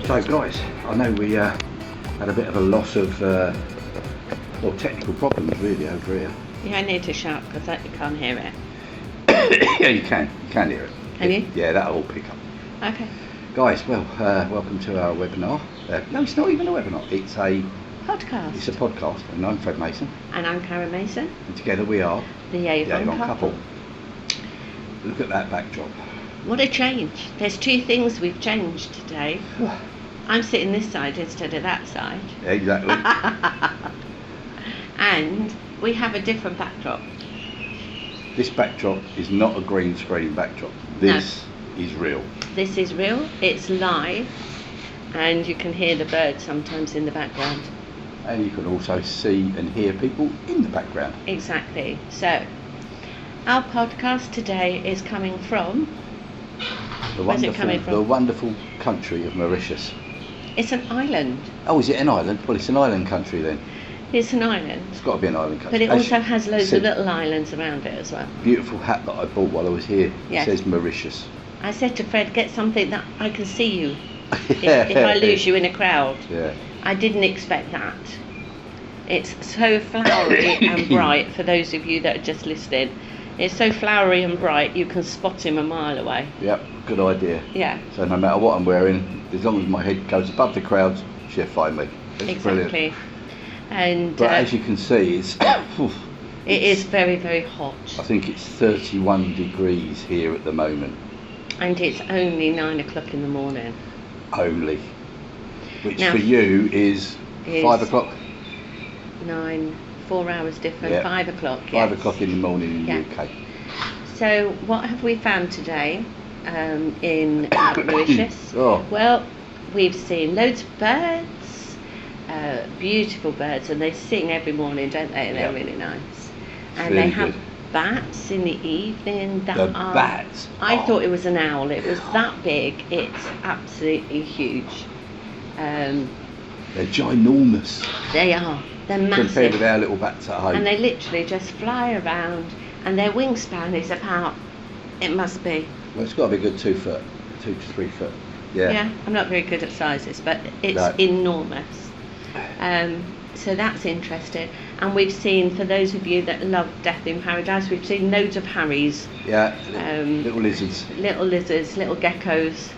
So guys, I know we had a bit of a loss of technical problems really over here. Yeah, I need to shout because you can't hear it. Yeah, you can hear it. Can you? Yeah, that'll all pick up. Okay. Guys, well, welcome to our webinar. No, it's not even a webinar. It's a Podcast. podcast, and I'm Fred Mason. And I'm Karen Mason. And together we are The Avon Couple. Look at that backdrop. What a change. There's two things we've changed today. I'm sitting this side instead of that side. Exactly. And we have a different backdrop. This backdrop is not a green screen backdrop. This is real. This is real. It's live. And you can hear the birds sometimes in the background. And you can also see and hear people in the background. Exactly. So, our podcast today is coming from... Where's it coming from? The wonderful country of Mauritius. It's an island. Oh, is it an island? Well, it's an island country then. It's an island. It's got to be an island country. But it also has loads of little islands around it as well. Beautiful hat that I bought while I was here. Yes. It says Mauritius. I said to Fred, get something that I can see you if I lose you in a crowd. Yeah. I didn't expect that. It's so flowery and bright for those of you that are just listening. It's so flowery and bright you can spot him a mile away. Yep, good idea. Yeah. So no matter what I'm wearing, as long as my head goes above the crowds, she'll find me. It's exactly. Brilliant. And but as you can see, it is very, very hot. I think it's 31 degrees here at the moment. And it's only 9 o'clock in the morning. Only. Which now, for you is 5 o'clock? 4 hours different, yeah. 5 o'clock, yes. 5 o'clock in the morning in the UK. So what have we found today in Mauritius? Well, we've seen loads of birds, beautiful birds, and they sing every morning, don't they? They're really nice. And really they have good. bats in the evening. Bats? I thought it was an owl. It was that big. It's absolutely huge. They're ginormous. They are. They're massive. Compared with our little bats at home. And they literally just fly around, and their wingspan is about, it must be... Well, it's got to be a good 2 to 3 foot. Yeah. Yeah, I'm not very good at sizes, but it's enormous. So that's interesting. And we've seen, for those of you that love Death in Paradise, we've seen loads of Harrys. Yeah, little lizards. Little lizards, little geckos.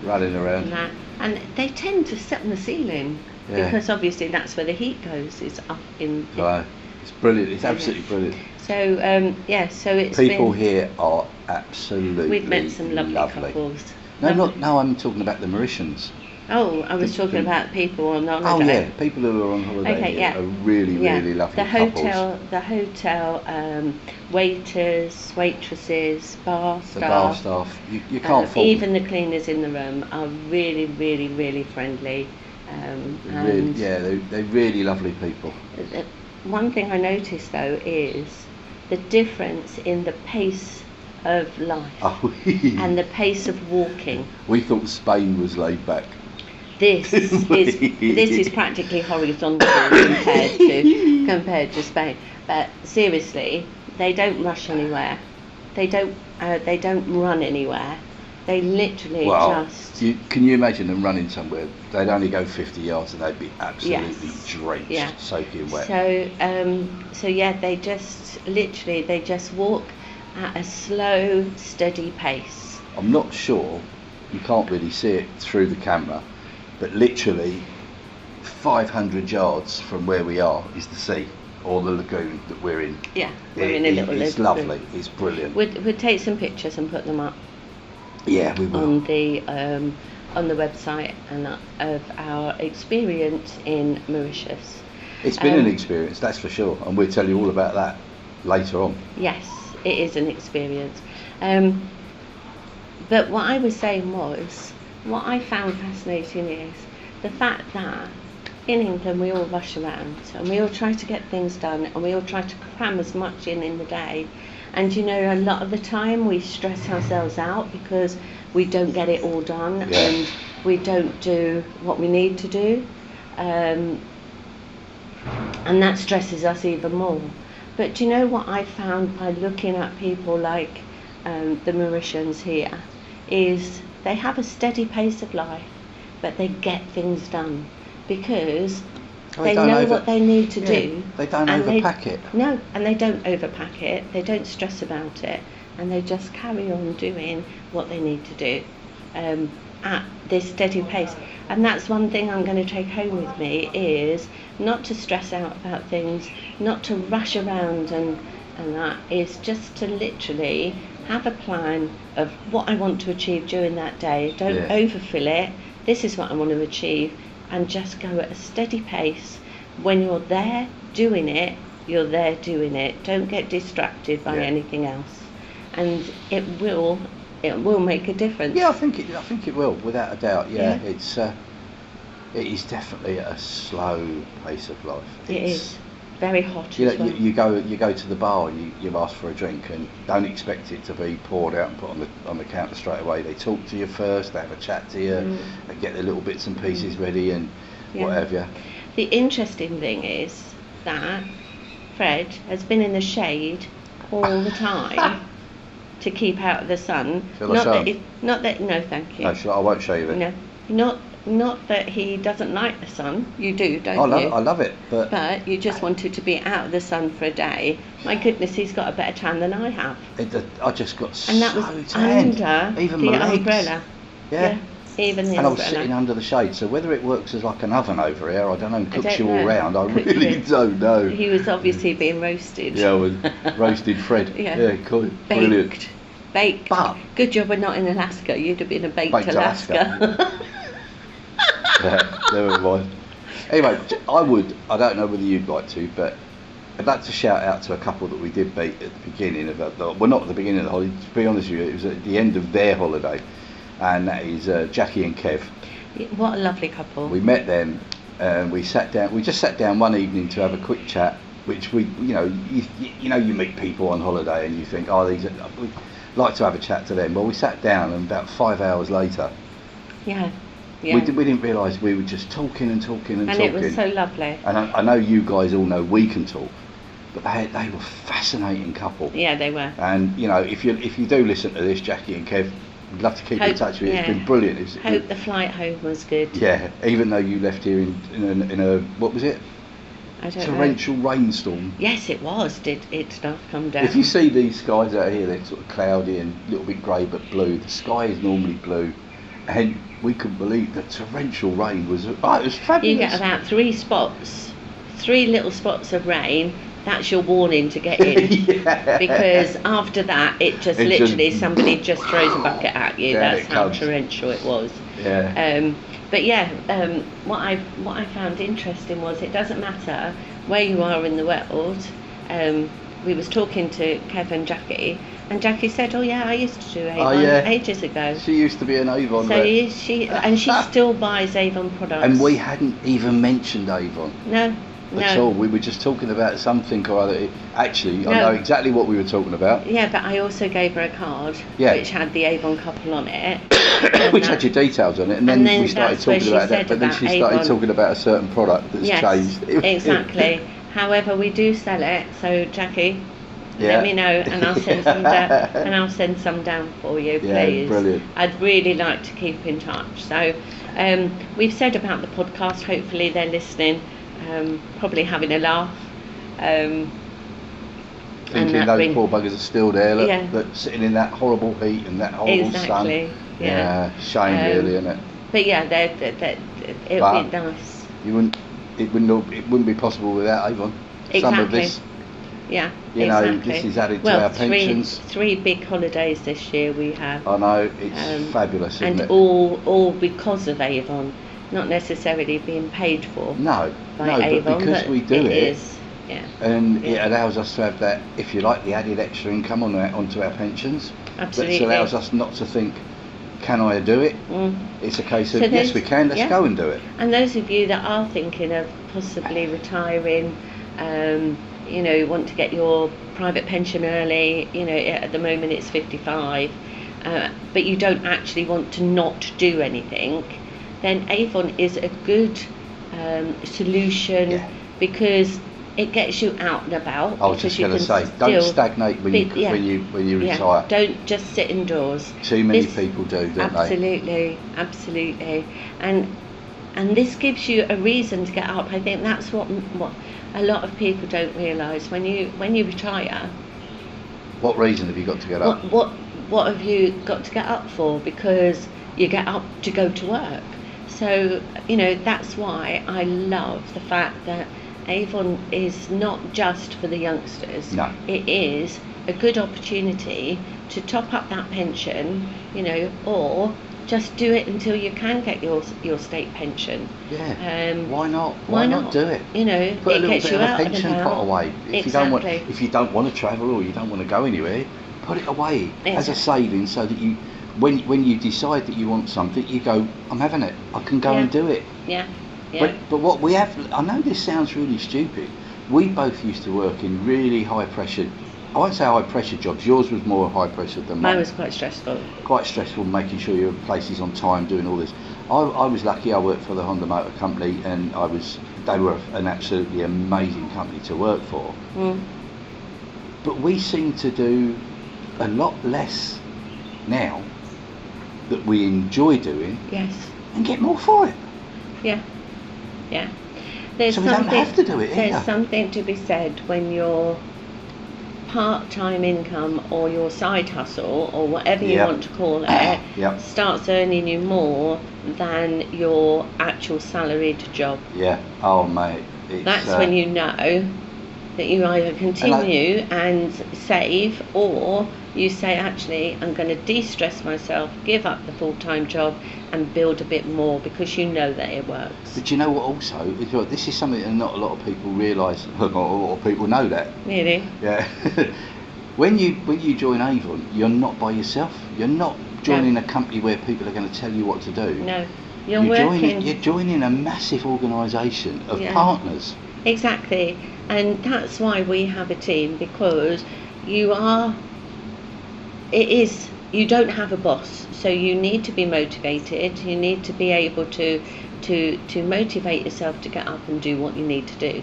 Running around. And they tend to sit on the ceiling. Yeah. Because obviously that's where the heat goes, is up in... Right. It's brilliant, it's absolutely brilliant. So, so it's people here are absolutely we've met some lovely couples. No, I'm talking about the Mauritians. Oh, I was talking about people on holiday. Oh yeah, people who are on holiday are really, really lovely couples. The hotel, waiters, waitresses, bar staff. The bar staff, you can't fault even the cleaners in the room are really, really, really friendly. They're really lovely people. One thing I noticed though is the difference in the pace of life and the pace of walking. We thought Spain was laid back. This is practically horizontal compared to Spain. But seriously, they don't rush anywhere. They don't run anywhere. They literally just... Can you imagine them running somewhere? They'd only go 50 yards and they'd be absolutely drenched, soaking wet. So they just walk at a slow, steady pace. I'm not sure, you can't really see it through the camera, but literally 500 yards from where we are is the sea, or the lagoon that we're in. Yeah, we're in a little lagoon. It's lovely, it's brilliant. We'll take some pictures and put them up. Yeah, we will. On the website and of our experience in Mauritius. It's been an experience, that's for sure, and we'll tell you all about that later on. Yes, it is an experience. But what I was saying was, what I found fascinating is the fact that in England we all rush around and we all try to get things done and we all try to cram as much in the day. And a lot of the time we stress ourselves out because we don't get it all done and we don't do what we need to do. And that stresses us even more. But do you know what I found by looking at people like the Mauritians here is they have a steady pace of life. but they get things done because Oh, they know what they need to do. They don't and overpack it. No, and they don't overpack it. They don't stress about it, and they just carry on doing what they need to do at this steady pace. And that's one thing I'm going to take home with me, is not to stress out about things, not to rush around and that, is just to literally have a plan of what I want to achieve during that day. Don't overfill it. This is what I want to achieve, and just go at a steady pace. When you're there doing it, you're there doing it. Don't get distracted by anything else, and it will make a difference. Yeah, I think it will, without a doubt. Yeah. It is definitely a slow pace of life. It is very hot. You as well. you go to the bar and you ask for a drink, and don't expect it to be poured out and put on the counter straight away. They talk to you first, they have a chat to you, they get their little bits and pieces ready and what have you. The interesting thing is that Fred has been in the shade all the time to keep out of the sun. Shall I show him? No, thank you. No, I won't show you then. No, not that he doesn't like the sun. You do, don't you? I love it, but you just wanted to be out of the sun for a day. My goodness, he's got a better tan than I have. I just got and that so was tanned. under Even the my legs. umbrella. Yeah. Even the and I umbrella. was sitting under the shade, so whether it works as like an oven over here, I don't know, and cooks don't you all know. round, I really don't know. He was obviously being roasted. Yeah, I was roasted Fred. Yeah. Cool. Brilliant. Baked. But good job we're not in Alaska. You'd have been a baked Alaska. Yeah, never mind. Anyway, I don't know whether you'd like to, but I'd like to shout out to a couple that we did meet at the beginning of not at the beginning of the holiday, to be honest with you, it was at the end of their holiday, and that is Jackie and Kev. What a lovely couple. We met them, we just sat down one evening to have a quick chat, which you meet people on holiday and you think, we'd like to have a chat to them. Well, we sat down, and about 5 hours later, we didn't realise we were just talking and talking and talking. And it was so lovely. And I know you guys all know we can talk, but they were a fascinating couple. Yeah, they were. And if you do listen to this, Jackie and Kev, we'd love to keep in touch with you. It's been brilliant. Hope the flight home was good. Yeah, even though you left here in a what was it? I don't torrential rainstorm. Yes, it was. Did it stuff come down? If you see these skies out here, they're sort of cloudy and a little bit grey but blue. The sky is normally blue, and we couldn't believe that torrential rain was. It was fabulous. You get about 3 little spots of rain. That's your warning to get in. Because after that, somebody just throws a bucket at you. That's how torrential it was. Yeah. What I found interesting was it doesn't matter where you are in the world. We was talking to Kev and Jackie said, "Oh yeah, I used to do Avon ages ago." She used to be an Avon. So she still buys Avon products. And we hadn't even mentioned Avon. No. At all. We were just talking about something or other. Actually, I know exactly what we were talking about. Yeah, but I also gave her a card which had the Avon Couple on it. Which had your details on it, and then we started talking about that. But then she started talking about a certain product that's changed. Exactly. However, we do sell it. So Jackie, let me know, and I'll send some down. And I'll send some down for you, please. Yeah, brilliant. I'd really like to keep in touch. So we've said about the podcast. Hopefully, they're listening. Probably having a laugh. Thinking those poor buggers are still there, look, sitting in that horrible heat and that horrible sun. Yeah, shame really, isn't it? But yeah, it would be nice. It wouldn't be possible without Avon. Exactly. Some of this. Yeah, this is added to our pensions. 3 big holidays this year we have. I know, it's fabulous, isn't it? And all because of Avon. Not necessarily being paid for. No, Avon, but because we do it is, and it allows us to have that, if you like, the added extra income onto our pensions. Absolutely. It allows us not to think, can I do it? It's a case of, yes we can, let's go and do it. And those of you that are thinking of possibly retiring, want to get your private pension early, at the moment it's 55, but you don't actually want to not do anything, then Avon is a good solution because It gets you out and about. I was just going to say, don't stagnate when you retire. Don't just sit indoors. Too many people do, don't they? Absolutely. And this gives you a reason to get up. I think that's what a lot of people don't realise. When you retire, what reason have you got to get up? What have you got to get up for? Because you get up to go to work. So that's why I love the fact that Avon is not just for the youngsters. No. It is a good opportunity to top up that pension, or just do it until you can get your state pension. Yeah. Why not? Why not do it? Put a little bit of a pension pot away. If you don't want to travel or you don't want to go anywhere, put it away as a saving, so that you, when you decide that you want something, you go, I'm having it. I can go and do it. Yeah. Yeah. But what we have, I know this sounds really stupid. We both used to work in really high pressure. I won't say high pressure jobs. Yours was more high pressure than mine. Mine was quite stressful. Quite stressful, making sure your places on time, doing all this. I was lucky. I worked for the Honda Motor Company, and they were an absolutely amazing company to work for. Mm. But we seem to do a lot less now that we enjoy doing. Yes. And get more for it. Yeah. Yeah. So we don't have to do it either. There's something to be said when your part-time income or your side hustle or whatever you want to call it starts earning you than your actual salaried job. Yeah. Oh, mate. That's when you know that you either continue and save, or you say, actually, I'm going to de-stress myself, give up the full-time job and build a bit more, because you know that it works. But you know what also? This is something that not a lot of people realise. Not a lot of people know that. Really? Yeah. When you join Avon, you're not by yourself. You're not joining a company where people are going to tell you what to do. No. You're joining a massive organisation of partners. Exactly. And that's why we have a team, because you don't have a boss, so you need to be motivated. You need to be able to motivate yourself to get up and do what you need to do.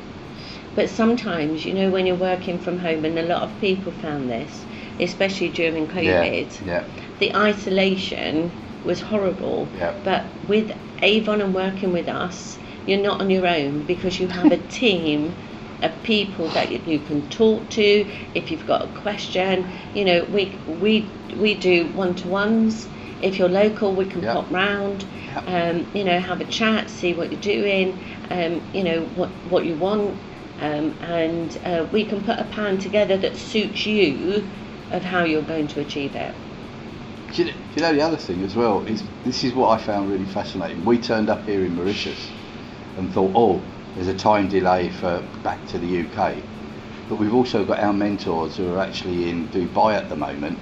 But sometimes, when you're working from home, and a lot of people found this, especially during COVID, the isolation was horrible. Yeah. But with Avon and working with us, you're not on your own, because you have a team of people that you can talk to if you've got a question. We do one-to-ones. If you're local, we can pop round, have a chat, see what you're doing, what you want, and we can put a plan together that suits you of how you're going to achieve it. Do you know the other thing as well is, this is what I found really fascinating. We turned up here in Mauritus and thought, there's a time delay for back to the UK, but we've also got our mentors who are actually in Dubai at the moment,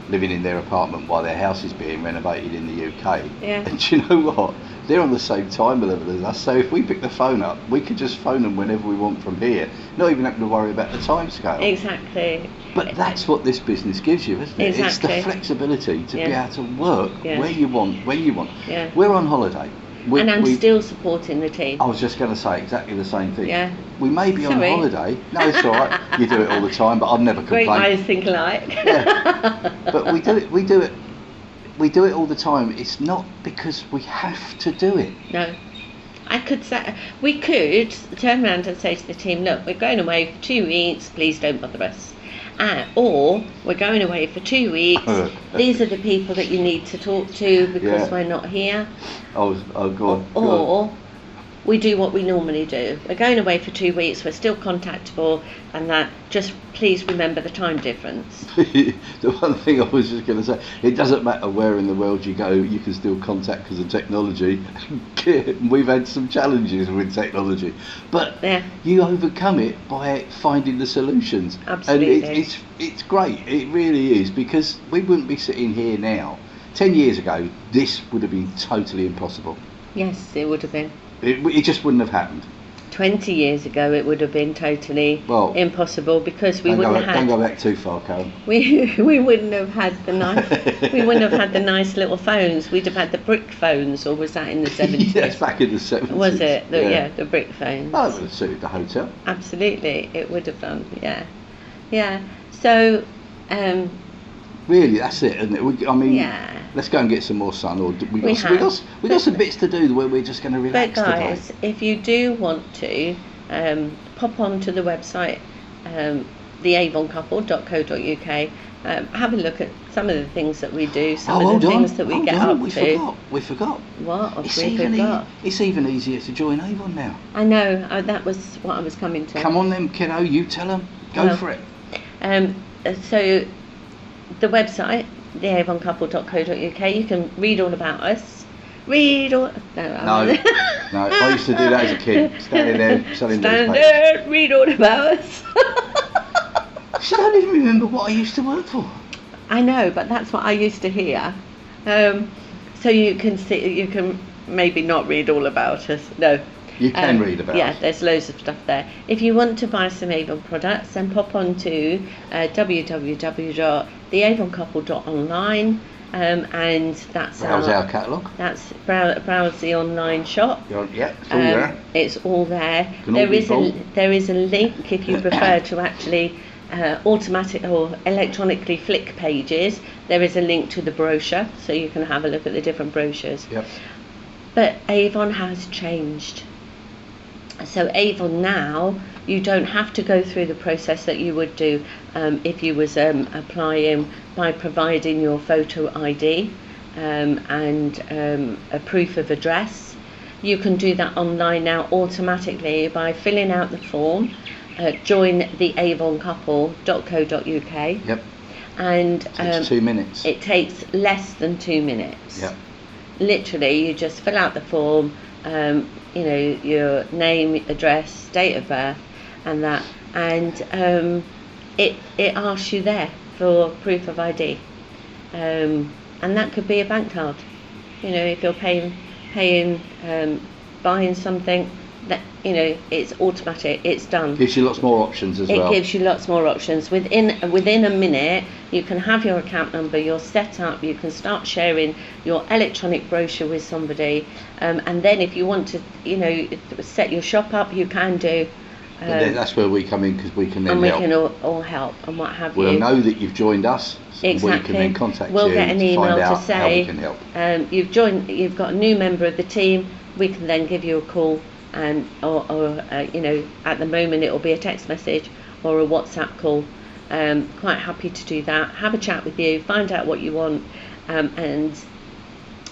living in their apartment while their house is being renovated in the UK. And do you know what? They're on the same time level as us, so if we pick the phone up, we could just phone them whenever we want from here, not even having to worry about the time scale. Exactly. But that's what this business gives you, isn't it? Exactly. It's the flexibility to be able to work where you want, when you want. We're on holiday. And I'm still supporting the team. I was just going to say exactly the same thing. Yeah. We may be on holiday. No, it's all right. You do it all the time, but I've never complained. Great minds think alike. But we do it all the time. It's not because we have to do it. No. We could turn around and say to the team, look, we're going away for 2 weeks, please don't bother us. Or we're going away for 2 weeks, these are the people that you need to talk to because we're not here. Oh God. Or we do what we normally do. We're going away for 2 weeks, we're still contactable, and that, just please remember the time difference. The one thing I was just going to say, it doesn't matter where in the world you go, you can still contact because of technology. We've had some challenges with technology, but you overcome it by finding the solutions. Absolutely. And it's great, it really is, because we wouldn't be sitting here now. 10 years ago, this would have been totally impossible. Yes, it would have been. It just wouldn't have happened. 20 years ago it would have been totally impossible, because we wouldn't have don't go back too far, Karen. we wouldn't have had the nice little phones. We'd have had the brick phones, or was that in the 70s? Yes, back in the 70s. Was it? The brick phones. Oh, it would have suited the hotel. Absolutely, it would have done. Yeah. So really, that's it, isn't it? Let's go and get some more sun, or we got some bits to do where we're just going to relax today. But guys, today. if you do want to pop onto the website, theavoncouple.co.uk, have a look at some of the things that we do, some of the things that we get up to. We forgot. What? We forgot. It's even easier to join Avon now. I know. That was what I was coming to. Come on then, kiddo. You tell them. Go for it. So the website, theavoncouple.co.uk, you can read all about us. No. I used to do that as a kid. Standing there selling read all about us. I don't even remember what I used to work for. I know, but that's what I used to hear. So you can see, you can maybe not read all about us. No. You can read about us. Yeah, there's loads of stuff there. If you want to buy some Avon products, then pop on to www.theavoncouple.online, and that's our catalogue. That's browse the online shop. Yeah, it's all there. It's all there. There is a link if you prefer to actually automatic or electronically flick pages. There is a link to the brochure, so you can have a look at the different brochures. Yep. But Avon has changed. So Avon now, you don't have to go through the process that you would do if you was applying by providing your photo ID and a proof of address. You can do that online now automatically by filling out the form. Join the avoncouple.co.uk. Yep. And it takes 2 minutes. It takes less than 2 minutes. Yep. Literally, you just fill out the form, your name, address, date of birth, and that, and it asks you there for proof of ID, and that could be a bank card. If you're paying, buying something, that it's automatic, it's done. Gives you lots more options as well. It gives you lots more options. Within a minute, you can have your account number, you're set up, you can start sharing your electronic brochure with somebody, and then if you want to, set your shop up, you can do. And that's where we come in, because we can then help. And we can all help and what have you. We'll know that you've joined us. Exactly. We can then contact we'll you get an email find out to say how we can help. You've got a new member of the team. We can then give you a call. Or at the moment it will be a text message or a WhatsApp call. Quite happy to do that. Have a chat with you, find out what you want, and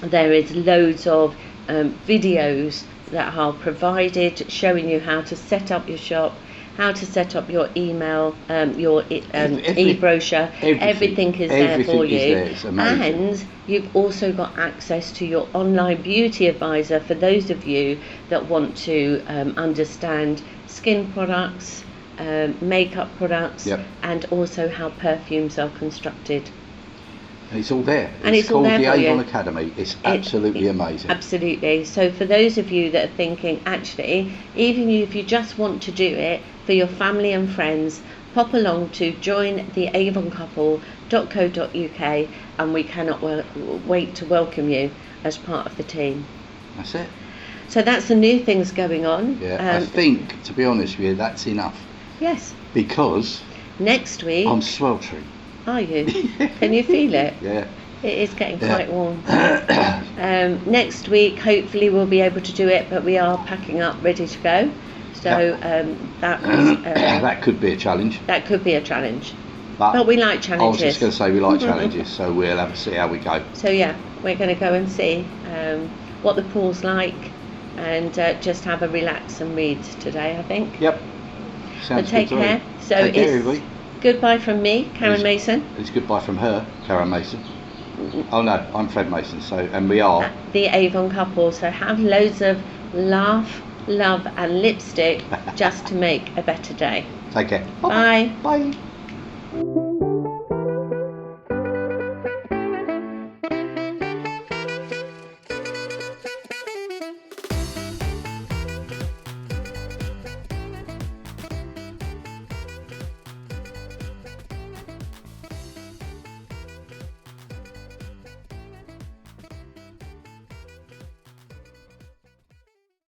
there is loads of videos that are provided showing you how to set up your shop, how to set up your email, your e-brochure. Everything is there for you. It's amazing. And you've also got access to your online beauty advisor for those of you that want to understand skin products, makeup products, and also how perfumes are constructed. And it's all there. And it's all there called the for Avon you. Academy. It's absolutely amazing. Absolutely. So for those of you that are thinking, actually, even if you just want to do it for your family and friends, pop along to jointheavoncouple.co.uk, and we cannot wait to welcome you as part of the team. That's it. So that's the new things going on. Yeah, I think, to be honest with you, that's enough. Yes. Because next week... I'm sweltering. Are you? Can you feel it? Yeah. It is getting quite warm. Next week, hopefully, we'll be able to do it, but we are packing up, ready to go. So that could be a challenge. That could be a challenge. But we like challenges. I was just going to say we like challenges, so we'll have to see how we go. So yeah, we're going to go and see what the pool's like, and just have a relax and read today, I think. Yep. Sounds but take good care. So take care, it's everybody. Goodbye from me, Karen Mason. It's goodbye from her, Karen Mason. Oh no, I'm Fred Mason. So, and we are the Avon Couple. So have loads of laugh, love, and lipstick just to make a better day. Take care. Bye. Bye.